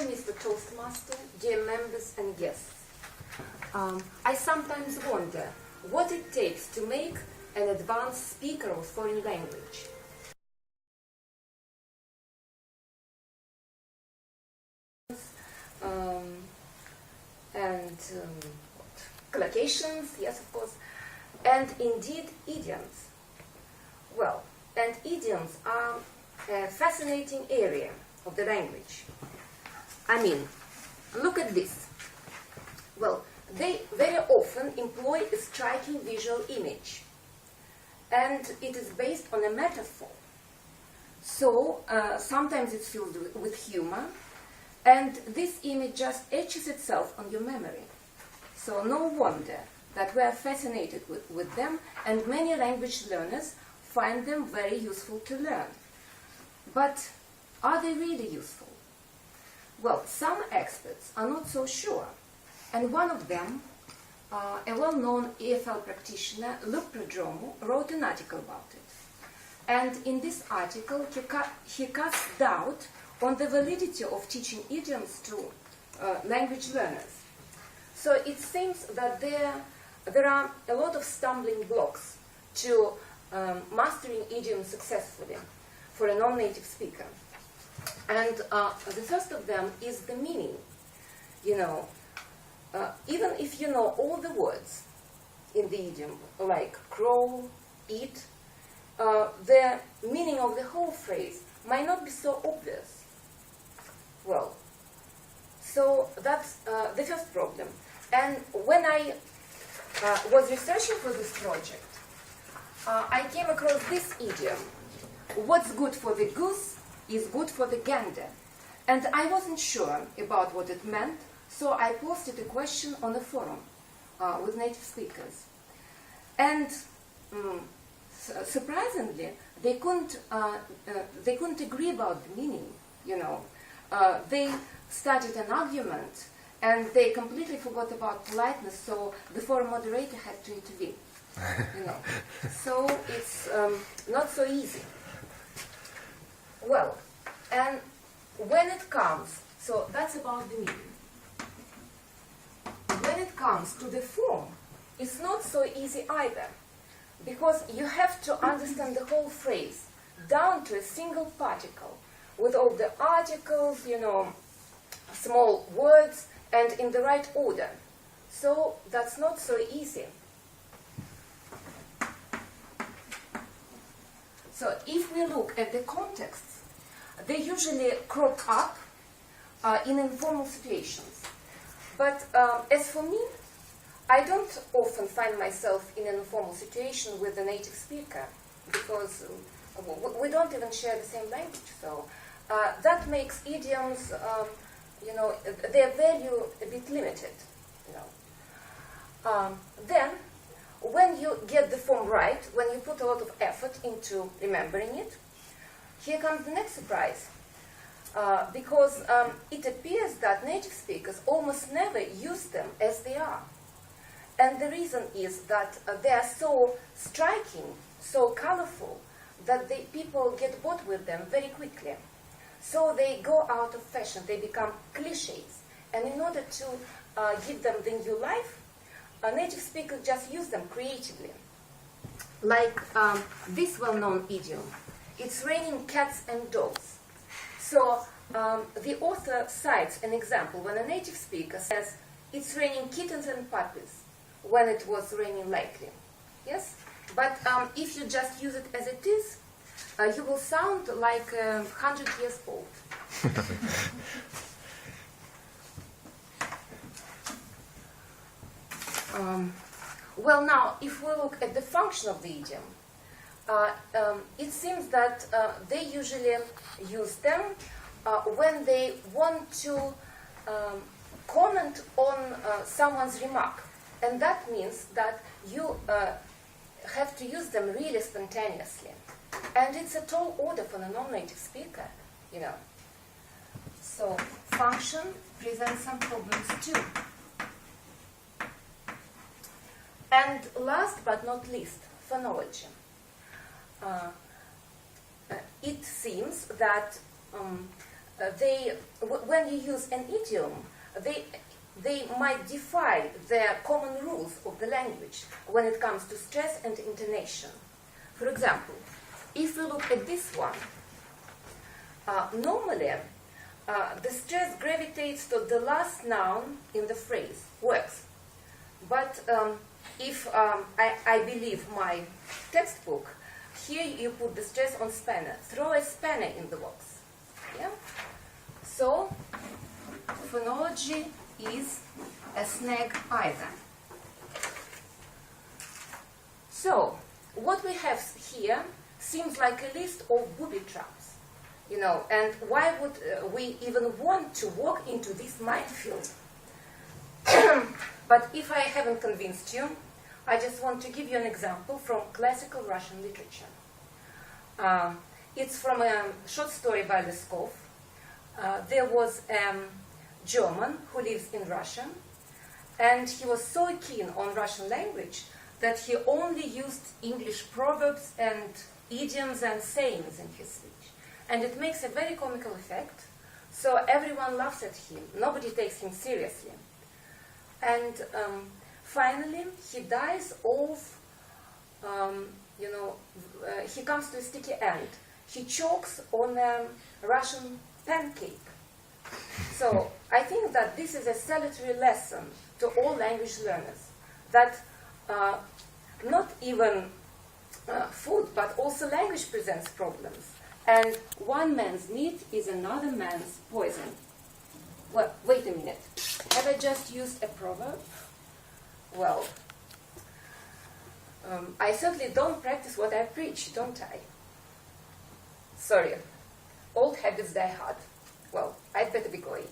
Dear Mr. Toastmaster, dear members and guests, I sometimes wonder what it takes to make an advanced speaker of foreign language. Collocations, yes, of course, and indeed idioms. Well, and idioms are a fascinating area of the language. I mean, look at this. Well, they very often employ a striking visual image, and it is based on a metaphor. So sometimes it's filled with humor, and this image just etches itself on your memory. So no wonder that we are fascinated with them, and many language learners find them very useful to learn. But are they really useful? Well, some experts are not so sure, and one of them, a well-known EFL practitioner, Luc Prodromou, wrote an article about it. And in this article, he casts doubt on the validity of teaching idioms to language learners. So it seems that there are a lot of stumbling blocks to mastering idioms successfully for a non-native speaker. And the first of them is the meaning. You know, even if you know all the words in the idiom, like crawl, eat, the meaning of the whole phrase might not be so obvious. Well, so that's the first problem. And when I was researching for this project, I came across this idiom: what's good for the goose is good for the gander. And I wasn't sure about what it meant, so I posted a question on a forum with native speakers. And surprisingly, they couldn't agree about the meaning, you know. They started an argument, and they completely forgot about politeness, so the forum moderator had to intervene. You know. So it's not so easy. Well, and when it comes, so that's about the meaning. When it comes to the form, it's not so easy either, because you have to understand the whole phrase down to a single particle, with all the articles, you know, small words, and in the right order. So that's not so easy. So if we look at the contexts, they usually crop up in informal situations. But as for me, I don't often find myself in an informal situation with a native speaker, because we don't even share the same language. So that makes idioms, you know, their value a bit limited. You know. Then, when you get the form right, when you put a lot of effort into remembering it, here comes the next surprise. Because it appears that native speakers almost never use them as they are. And the reason is that they are so striking, so colorful, that people get bored with them very quickly. So they go out of fashion, they become cliches. And in order to give them the new life, native speakers just use them creatively. Like this well-known idiom: it's raining cats and dogs. So the author cites an example when a native speaker says, it's raining kittens and puppies, when it was raining lightly. Yes? But if you just use it as it is, you will sound like 100 years old. Well, now, if we look at the function of the idiom, it seems that they usually use them when they want to comment on someone's remark. And that means that you have to use them really spontaneously. And it's a tall order for a non-native speaker, you know. So function presents some problems too. And last but not least, phonology. It seems that when you use an idiom, they might defy the common rules of the language when it comes to stress and intonation. For example, if we look at this one, normally the stress gravitates to the last noun in the phrase, works. But if I believe my textbook, here you put the stress on spanner. Throw a spanner in the box. Yeah? So, phonology is a snag either. So, what we have here seems like a list of booby traps, you know, and why would we even want to walk into this minefield? But if I haven't convinced you, I just want to give you an example from classical Russian literature. It's from a short story by Leskov. There was a German who lives in Russia, and he was so keen on Russian language that he only used English proverbs and idioms and sayings in his speech. And it makes a very comical effect, so everyone laughs at him. Nobody takes him seriously. And finally, he dies of, he comes to a sticky end. He chokes on a Russian pancake. So I think that this is a salutary lesson to all language learners, that not even food, but also language presents problems. And one man's meat is another man's poison. Well, wait a minute. Have I just used a proverb? Well, I certainly don't practice what I preach, don't I? Sorry. Old habits die hard. Well, I'd better be going.